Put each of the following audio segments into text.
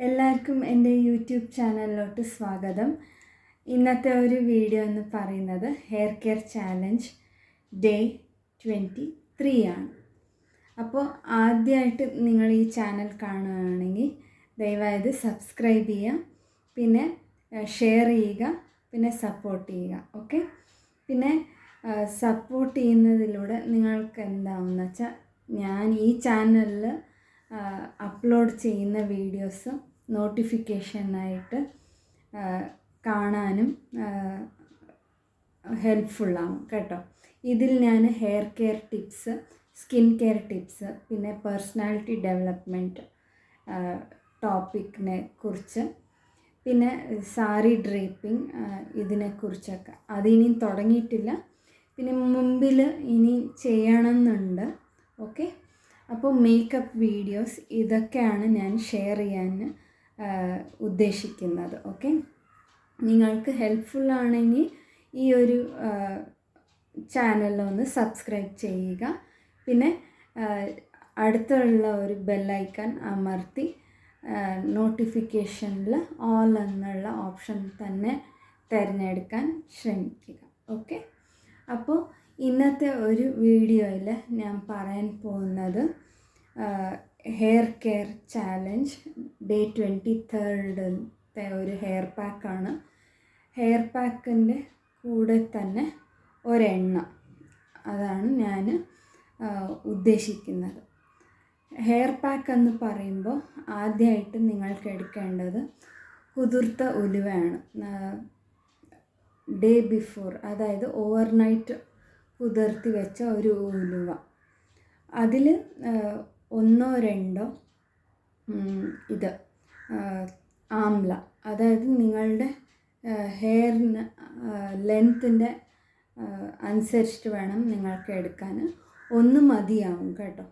എല്ലാവർക്കും എൻ്റെ യൂട്യൂബ് ചാനലിലോട്ട് സ്വാഗതം. ഇന്നത്തെ ഒരു വീഡിയോ എന്ന് പറയുന്നത് ഹെയർ കെയർ ചാലഞ്ച് ഡേ 23 ആണ്. അപ്പോൾ ആദ്യമായിട്ട് നിങ്ങൾ ഈ ചാനൽ കാണുകയാണെങ്കിൽ ദയവായത് സബ്സ്ക്രൈബ് ചെയ്യുക, പിന്നെ ഷെയർ ചെയ്യുക, പിന്നെ സപ്പോർട്ട് ചെയ്യുക. ഓക്കെ, പിന്നെ സപ്പോർട്ട് ചെയ്യുന്നതിലൂടെ നിങ്ങൾക്ക് എന്താണെന്ന് വെച്ചാൽ ഞാൻ ഈ ചാനലിൽ അപ്ലോഡ് ചെയ്യുന്ന വീഡിയോസ് നോട്ടിഫിക്കേഷനായിട്ട് കാണാനും ഹെൽപ്ഫുള്ളാവും കേട്ടോ. ഇതിൽ ഞാൻ hair care tips, skin care tips, പിന്നെ പേഴ്സണാലിറ്റി ഡെവലപ്മെൻറ്റ് ടോപ്പിക്കിനെ കുറിച്ച്, പിന്നെ സാരി ഡ്രേപ്പിംഗ് ഇതിനെക്കുറിച്ചൊക്കെ, അതിനിയും തുടങ്ങിയിട്ടില്ല, പിന്നെ മുമ്പിൽ ഇനി ചെയ്യണമെന്നുണ്ട്. ഓക്കെ, അപ്പോൾ മേക്കപ്പ് വീഡിയോസ് ഇതൊക്കെയാണ് ഞാൻ ഷെയർ ചെയ്യാൻ ഉദ്ദേശിക്കുന്നത്. ഓക്കെ, നിങ്ങൾക്ക് ഹെൽപ്ഫുള്ളാണെങ്കിൽ ഈ ഒരു ചാനലൊന്ന് സബ്സ്ക്രൈബ് ചെയ്യുക, പിന്നെ അടുത്തുള്ള ഒരു ബെല്ലൈക്കൺ അമർത്തി നോട്ടിഫിക്കേഷനിൽ ഓൾ എന്നുള്ള ഓപ്ഷൻ തന്നെ തിരഞ്ഞെടുക്കാൻ ശ്രമിക്കുക. ഓക്കെ, അപ്പോൾ ഇന്നത്തെ ഒരു വീഡിയോയിൽ ഞാൻ പറയാൻ പോകുന്നത് ഹെയർ കെയർ ചാലഞ്ച് ഡേ 23 ഒരു ഹെയർ പാക്കാണ്. ഹെയർ പാക്കിൻ്റെ കൂടെ തന്നെ ഒരെണ്ണ, അതാണ് ഞാൻ ഉദ്ദേശിക്കുന്നത്. ഹെയർ പാക്ക് എന്ന് പറയുമ്പോൾ ആദ്യമായിട്ട് നിങ്ങൾക്ക് എടുക്കേണ്ടത് കുതിർത്ത ഉലുവയാണ്. ഡേ ബിഫോർ, അതായത് ഓവർനൈറ്റ് കുതിർത്തി വെച്ച ഒരു ഉലുവ, അതിൽ 1-2 ഇത് ആംല, അതായത് നിങ്ങളുടെ ഹെയറിന് ലെങ്ത്തിൻ്റെ അനുസരിച്ചിട്ട് വേണം നിങ്ങൾക്ക് എടുക്കാൻ, 1 മതിയാവും കേട്ടോ.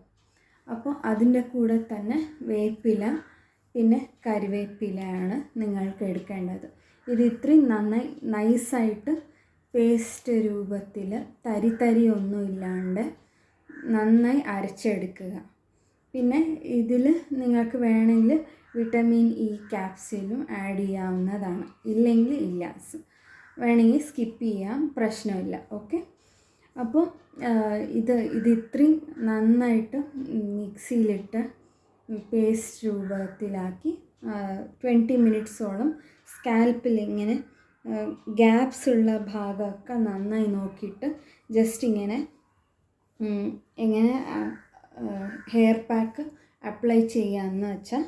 അപ്പോൾ അതിൻ്റെ കൂടെ തന്നെ വേപ്പില, പിന്നെ കരിവേപ്പിലയാണ് നിങ്ങൾക്ക് എടുക്കേണ്ടത്. ഇത് ഇത്രയും നന്നായി നൈസായിട്ട് പേസ്റ്റ് രൂപത്തിൽ തരി ഒന്നും ഇല്ലാണ്ട് നന്നായി അരച്ചെടുക്കുക. പിന്നെ ഇതിൽ നിങ്ങൾക്ക് വേണമെങ്കിൽ വിറ്റമിൻ ഇ ക്യാപ്സ്യൂലും ആഡ് ചെയ്യാവുന്നതാണ്, ഇല്ലെങ്കിൽ ഇല്ല, വേണമെങ്കിൽ സ്കിപ്പ് ചെയ്യാം, പ്രശ്നമില്ല. ഓക്കെ, അപ്പോൾ ഇത് ഇത്രയും നന്നായിട്ട് മിക്സിയിലിട്ട് പേസ്റ്റ് രൂപത്തിലാക്കി 20 മിനിറ്റ്സോളം സ്കാൽപ്പിൽ ഇങ്ങനെ ഗ്യാപ്സ് ഉള്ള ഭാഗമൊക്കെ നന്നായി നോക്കിയിട്ട് ജസ്റ്റ് ഇങ്ങനെ ഹെയർ പാക്ക് അപ്ലൈ ചെയ്യാമെന്ന് വെച്ചാൽ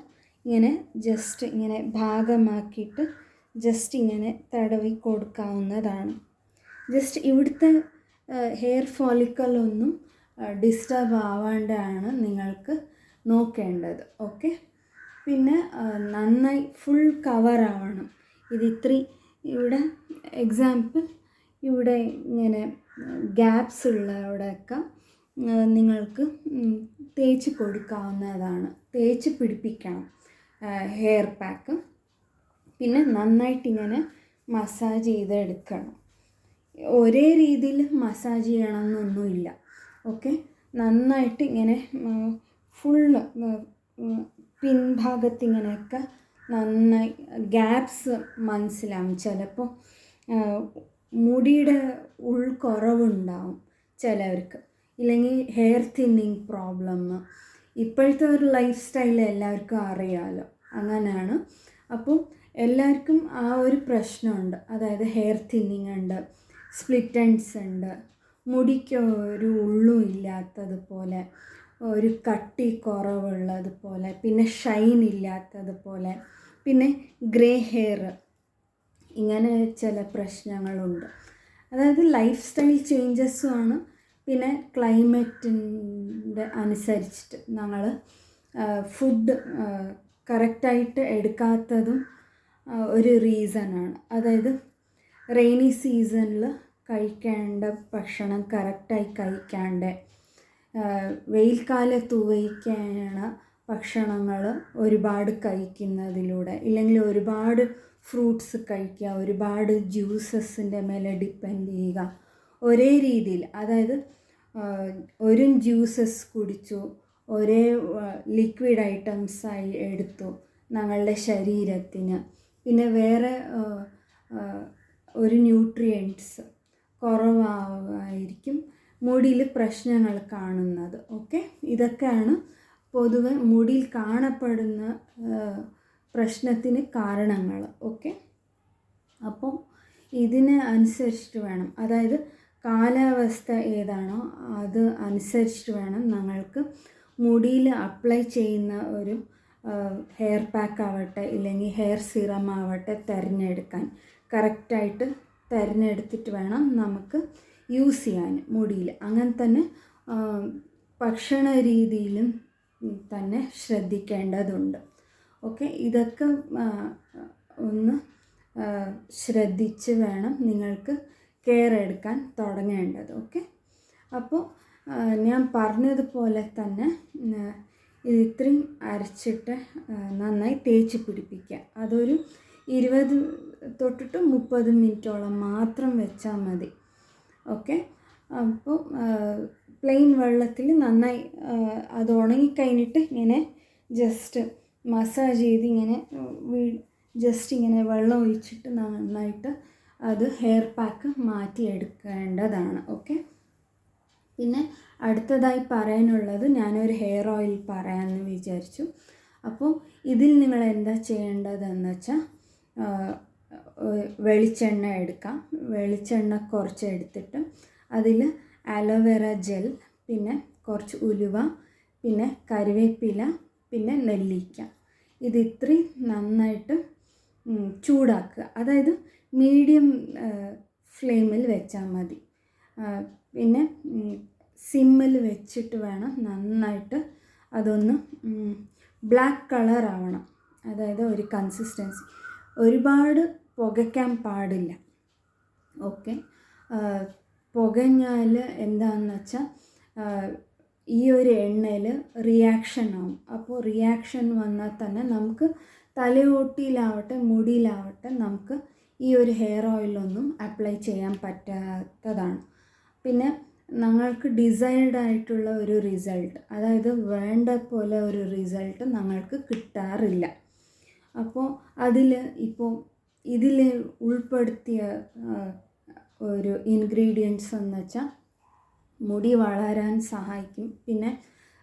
ഇങ്ങനെ ജസ്റ്റ് ഇങ്ങനെ ഭാഗമാക്കിയിട്ട് ജസ്റ്റ് ഇങ്ങനെ തടവി കൊടുക്കാവുന്നതാണ്. ജസ്റ്റ് ഇവിടുത്തെ ഹെയർ ഫോളിക്കലൊന്നും ഡിസ്റ്റർബ് ആവാണ്ടാണ് നിങ്ങൾക്ക് നോക്കേണ്ടത്. ഓക്കെ, പിന്നെ നന്നായി ഫുൾ കവർ ആവണം. ഇത് ഇത്രയും ഇവിടെ എക്സാമ്പിൾ ഇവിടെ ഇങ്ങനെ ഗ്യാപ്സ് ഉള്ള അവിടെയൊക്കെ നിങ്ങൾക്ക് തേച്ച് കൊടുക്കാവുന്നതാണ്. തേച്ച് പിടിപ്പിക്കണം ഹെയർ പാക്ക്. പിന്നെ നന്നായിട്ടിങ്ങനെ മസാജ് ചെയ്തെടുക്കണം. ഒരേ രീതിയിൽ മസാജ് ചെയ്യണമെന്നൊന്നുമില്ല. ഓക്കെ, നന്നായിട്ട് ഇങ്ങനെ ഫുള്ള് പിൻഭാഗത്തിങ്ങനെയൊക്കെ നന്നായി ഗ്യാപ്സ് മനസ്സിലാവും. ചിലപ്പോൾ മുടിയുടെ ഉൾക്കുറവുണ്ടാവും ചിലവർക്ക്, ഇല്ലെങ്കിൽ ഹെയർ തിന്നിങ് പ്രോബ്ലം. ഇപ്പോഴത്തെ ഒരു ലൈഫ് സ്റ്റൈൽ എല്ലാവർക്കും അറിയാമല്ലോ, അങ്ങനെയാണ്. അപ്പോൾ എല്ലാവർക്കും ആ ഒരു പ്രശ്നമുണ്ട്, അതായത് ഹെയർ തിന്നിങ് ഉണ്ട്, സ്പ്ലിറ്റ് എൻഡ്സ് ഉണ്ട്, മുടിക്ക് ഒരു ഉള്ളും ഇല്ലാത്തതുപോലെ, ഒരു കട്ടി കുറവുള്ളതുപോലെ, പിന്നെ ഷൈൻ ഇല്ലാത്തതുപോലെ, പിന്നെ ഗ്രേ ഹെയർ, ഇങ്ങനെ ചില പ്രശ്നങ്ങളുണ്ട്. അതായത് ലൈഫ് സ്റ്റൈൽ ചേഞ്ചസുമാണ്, പിന്നെ ക്ലൈമറ്റിൻ്റെ അനുസരിച്ചിട്ട് ഞങ്ങൾ ഫുഡ് കറക്റ്റായിട്ട് എടുക്കാത്തതും ഒരു റീസണാണ്. അതായത് റെയിനി സീസണിൽ കഴിക്കേണ്ട ഭക്ഷണം കറക്റ്റായി കഴിക്കാണ്ട്, വെയിൽക്കാലത്ത് ഉപയോഗിക്കേണ്ട ഭക്ഷണങ്ങൾ ഒരുപാട് കഴിക്കുന്നതിലൂടെ, ഇല്ലെങ്കിൽ ഒരുപാട് ഫ്രൂട്ട്സ് കഴിക്കുക, ഒരുപാട് ജ്യൂസസിൻ്റെ മേലെ ഡിപ്പെൻഡ് ചെയ്യുക, ഒരേ രീതിയിൽ, അതായത് ഒരു ജ്യൂസസ് കുടിച്ചു, ഒരേ ലിക്വിഡ് ഐറ്റംസായി എടുത്തു, ഞങ്ങളുടെ ശരീരത്തിന്. പിന്നെ വേറെ ഒരു ന്യൂട്രിയൻറ്റ്സ് കുറവായിരിക്കും മുടിയിൽ പ്രശ്നങ്ങൾ കാണുന്നത്. ഓക്കെ, ഇതൊക്കെയാണ് പൊതുവെ മുടിയിൽ കാണപ്പെടുന്ന പ്രശ്നത്തിന് കാരണങ്ങൾ. ഓക്കെ, അപ്പോൾ ഇതിന് അനുസരിച്ചിട്ട് വേണം, അതായത് കാലാവസ്ഥ ഏതാണോ അത് അനുസരിച്ചിട്ട് വേണം ഞങ്ങൾക്ക് മുടിയിൽ അപ്ലൈ ചെയ്യുന്ന ഒരു ഹെയർ പാക്ക് ആവട്ടെ ഇല്ലെങ്കിൽ ഹെയർ സിറം ആവട്ടെ തിരഞ്ഞെടുക്കാൻ. കറക്റ്റായിട്ട് തിരഞ്ഞെടുത്തിട്ട് വേണം നമുക്ക് യൂസ് ചെയ്യാൻ മുടിയിൽ. അങ്ങനെ തന്നെ ഭക്ഷണ രീതിയിലും തന്നെ ശ്രദ്ധിക്കേണ്ടതുണ്ട്. ഓക്കെ, ഇതൊക്കെ ഒന്ന് ശ്രദ്ധിച്ച് വേണം നിങ്ങൾക്ക് കെയർ എടുക്കാൻ തുടങ്ങേണ്ടത്. ഓക്കെ, അപ്പോൾ ഞാൻ പറഞ്ഞതുപോലെ തന്നെ ഇത് ഇത്രയും അരച്ചിട്ട് നന്നായി തേച്ച് പിടിപ്പിക്കുക. അതൊരു 20 തൊട്ടിട്ട് 30 മിനിറ്റോളം മാത്രം വെച്ചാൽ മതി. ഓക്കെ, അപ്പോൾ പ്ലെയിൻ വെള്ളത്തിൽ നന്നായി അത് ഉണങ്ങിക്കഴിഞ്ഞിട്ട് ഇങ്ങനെ ജസ്റ്റ് മസാജ് ചെയ്ത് ഇങ്ങനെ ജസ്റ്റ് ഇങ്ങനെ വെള്ളം ഒഴിച്ചിട്ട് നന്നായിട്ട് അത് ഹെയർ പാക്ക് മാറ്റിയെടുക്കേണ്ടതാണ്. ഓക്കെ, പിന്നെ അടുത്തതായി പറയാനുള്ളത് ഞാനൊരു ഹെയർ ഓയിൽ പറയാമെന്ന് വിചാരിച്ചു. അപ്പോൾ ഇതിൽ നിങ്ങൾ എന്താ ചെയ്യേണ്ടതെന്ന് വെച്ചാൽ വെളിച്ചെണ്ണ എടുക്കാം. വെളിച്ചെണ്ണ കുറച്ച് എടുത്തിട്ട് അതിൽ അലോവേറ ജെൽ, പിന്നെ കുറച്ച് ഉലുവ, പിന്നെ കറിവേപ്പില, പിന്നെ നെല്ലിക്ക, ഇത് ഇത്രയും നന്നായിട്ട് ചൂടാക്കുക. അതായത് മീഡിയം ഫ്ലെയിമിൽ വെച്ചാൽ മതി. പിന്നെ സിമ്മിൽ വെച്ചിട്ട് വേണം നന്നായിട്ട് അതൊന്ന് ബ്ലാക്ക് കളർ ആവണം. അതായത് ഒരു കൺസിസ്റ്റൻസി, ഒരുപാട് പുകയ്ക്കാൻ പാടില്ല. ഓക്കെ, പുകഞ്ഞാൽ എന്താണെന്ന് വെച്ചാൽ ഈ ഒരു എണ്ണയിൽ റിയാക്ഷൻ ആവും. അപ്പോൾ റിയാക്ഷൻ വന്നാൽ തന്നെ നമുക്ക് തലയോട്ടിയിലാവട്ടെ മുടിയിലാവട്ടെ നമുക്ക് ഈ ഒരു ഹെയർ ഓയിലൊന്നും അപ്ലൈ ചെയ്യാൻ പറ്റാത്തതാണ്. പിന്നെ ഞങ്ങൾക്ക് ഡിസൈർഡ് ആയിട്ടുള്ള ഒരു റിസൾട്ട്, അതായത് വേണ്ട പോലെ ഒരു റിസൾട്ട് ഞങ്ങൾക്ക് കിട്ടാറില്ല. അപ്പോൾ ഇതിൽ ഉൾപ്പെടുത്തിയ ഒരു ഇൻഗ്രീഡിയൻസ് എന്ന് വെച്ചാൽ മുടി വളരാൻ സഹായിക്കും. പിന്നെ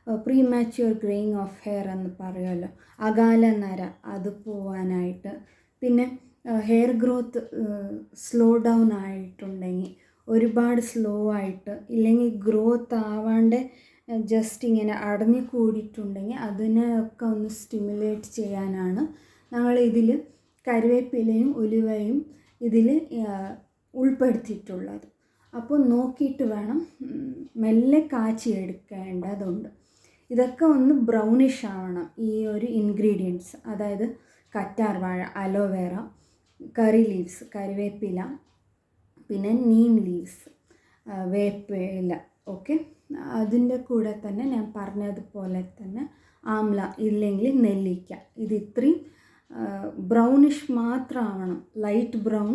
പ്രീമാച്യൂർ ഗ്രേയിങ് ഓഫ് ഹെയർ എന്ന് പറയുമല്ലോ, അകാല നര അത് പോവാനായിട്ട്. പിന്നെ ഹെയർ ഗ്രോത്ത് സ്ലോ ഡൗൺ ആയിട്ടുണ്ടെങ്കിൽ, ഒരുപാട് സ്ലോ ആയിട്ട് ഇല്ലെങ്കിൽ ഗ്രോത്ത് ആവാണ്ട് ജസ്റ്റ് ഇങ്ങനെ അടഞ്ഞു കൂടിയിട്ടുണ്ടെങ്കിൽ അതിനെയൊക്കെ ഒന്ന് സ്റ്റിമുലേറ്റ് ചെയ്യാനാണ് ഞങ്ങൾ ഇതിൽ കറിവേപ്പിലയും ഉലുവയും ഇതിൽ ഉൾപ്പെടുത്തിയിട്ടുള്ളത്. അപ്പോൾ നോക്കിയിട്ട് വേണം, മെല്ലെ കാച്ചിയെടുക്കേണ്ടതുണ്ട്. ഇതൊക്കെ ഒന്ന് ബ്രൗണിഷ് ആവണം ഈ ഒരു ഇൻഗ്രീഡിയൻസ്, അതായത് കറ്റാർവാഴ, അലോവേറ, കറി ലീവ്സ്, കറിവേപ്പില, പിന്നെ നീം ലീവ്സ്, വേപ്പില. ഓക്കെ, അതിൻ്റെ കൂടെ തന്നെ ഞാൻ പറഞ്ഞതുപോലെ തന്നെ ആംല ഇല്ലെങ്കിൽ നെല്ലിക്ക, ഇത് ഇത്രയും ബ്രൗണിഷ് മാത്രമാവണം. ലൈറ്റ് ബ്രൗൺ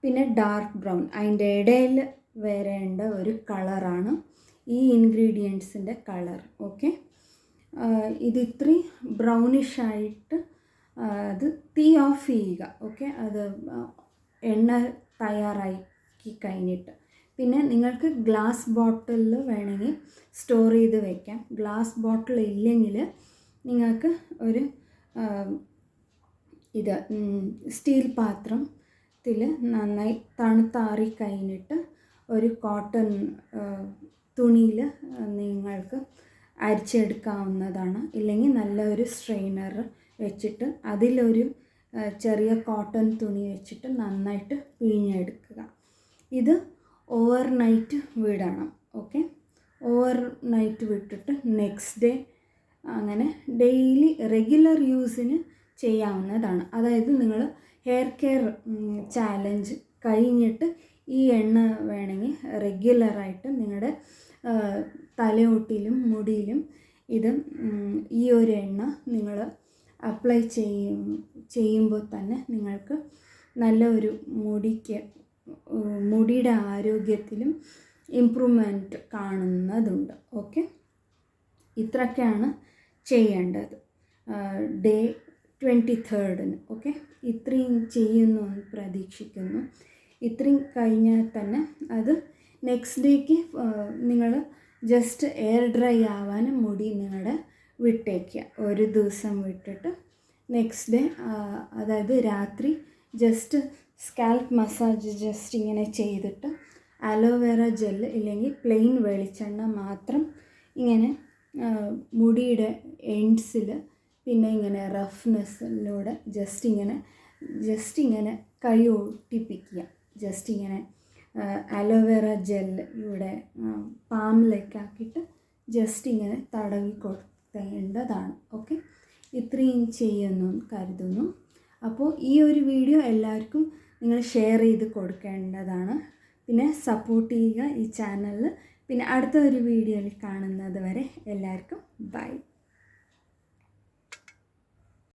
പിന്നെ ഡാർക്ക് ബ്രൗൺ, അതിൻ്റെ ഇടയിൽ വരേണ്ട ഒരു കളറാണ് ഈ ഇൻഗ്രീഡിയൻസിൻ്റെ കളർ. ഓക്കെ, ഇത് ഇത്രയും ബ്രൗണിഷായിട്ട് അത് തീ ഓഫ് ചെയ്യുക. ഓക്കെ, അത് എണ്ണ തയ്യാറാക്കി കഴിഞ്ഞിട്ട് പിന്നെ നിങ്ങൾക്ക് ഗ്ലാസ് ബോട്ടിലിൽ വേണമെങ്കിൽ സ്റ്റോർ ചെയ്ത് വയ്ക്കാം. ഗ്ലാസ് ബോട്ടിൽ ഇല്ലെങ്കിൽ നിങ്ങൾക്ക് ഒരു സ്റ്റീൽ പാത്രത്തിൽ നന്നായി തണുത്താറി കഴിഞ്ഞിട്ട് ഒരു കോട്ടൺ തുണിയിൽ നിങ്ങൾക്ക് അരിച്ചെടുക്കാവുന്നതാണ്. ഇല്ലെങ്കിൽ നല്ലൊരു സ്ട്രെയിനർ വെച്ചിട്ട് അതിലൊരു ചെറിയ കോട്ടൺ തുണി വെച്ചിട്ട് നന്നായിട്ട് പിഴിഞ്ഞെടുക്കുക. ഇത് ഓവർനൈറ്റ് വിടണം. ഓക്കെ, ഓവർനൈറ്റ് വിട്ടിട്ട് നെക്സ്റ്റ് ഡേ അങ്ങനെ ഡെയിലി റെഗുലർ യൂസിന് ചെയ്യാവുന്നതാണ്. അതായത് നിങ്ങൾ ഹെയർ കെയർ ചാലഞ്ച് കഴിഞ്ഞിട്ട് ഈ എണ്ണ വേണമെങ്കിൽ റെഗുലറായിട്ട് നിങ്ങളുടെ തലയോട്ടിയിലും മുടിയിലും ഈ ഒരു എണ്ണ നിങ്ങൾ അപ്ലൈ ചെയ്യുമ്പോൾ തന്നെ നിങ്ങൾക്ക് നല്ല ഒരു മുടിയുടെ ആരോഗ്യത്തിലും ഇമ്പ്രൂവ്മെൻറ്റ് കാണുന്നതുണ്ട്. ഓക്കെ, ഇത്രയൊക്കെയാണ് ചെയ്യേണ്ടത്. Day 23rd. ഓക്കെ, ഇത്രയും ചെയ്യുന്നു എന്ന് പ്രതീക്ഷിക്കുന്നു. ഇത്രയും കഴിഞ്ഞാൽ തന്നെ അത് നെക്സ്റ്റ് ഡേക്ക് നിങ്ങൾ ജസ്റ്റ് എയർ ഡ്രൈ ആവാനും മുടി നിങ്ങളുടെ വിട്ടേക്കുക. ഒരു ദിവസം വിട്ടിട്ട് നെക്സ്റ്റ് ഡേ, അതായത് രാത്രി ജസ്റ്റ് സ്കാൽപ്പ് മസാജ് ജസ്റ്റ് ഇങ്ങനെ ചെയ്തിട്ട് അലോവേറ ജെല്ല് ഇല്ലെങ്കിൽ പ്ലെയിൻ വെളിച്ചെണ്ണ മാത്രം ഇങ്ങനെ മുടിയുടെ എൻഡ്സിൽ, പിന്നെ ഇങ്ങനെ റഫ്നെസ്സിലൂടെ ജസ്റ്റ് ഇങ്ങനെ കൈ ഒട്ടിപ്പിക്കുക. ജസ്റ്റ് ഇങ്ങനെ അലോവേറ ജെല്ല് ഇവിടെ പാമിലേക്കാക്കിയിട്ട് ജസ്റ്റ് ഇങ്ങനെ തടവി കൊടുക്കേണ്ടതാണ്. ഓക്കെ, ഇത്രയും ചെയ്യുന്നു കരുതുന്നു. അപ്പോൾ ഈ ഒരു വീഡിയോ എല്ലാവർക്കും നിങ്ങൾ ഷെയർ ചെയ്ത് കൊടുക്കേണ്ടതാണ്. പിന്നെ സപ്പോർട്ട് ചെയ്യുക ഈ ചാനലിൽ. പിന്നെ അടുത്ത ഒരു വീഡിയോയിൽ കാണുന്നത് വരെ എല്ലാവർക്കും ബൈ.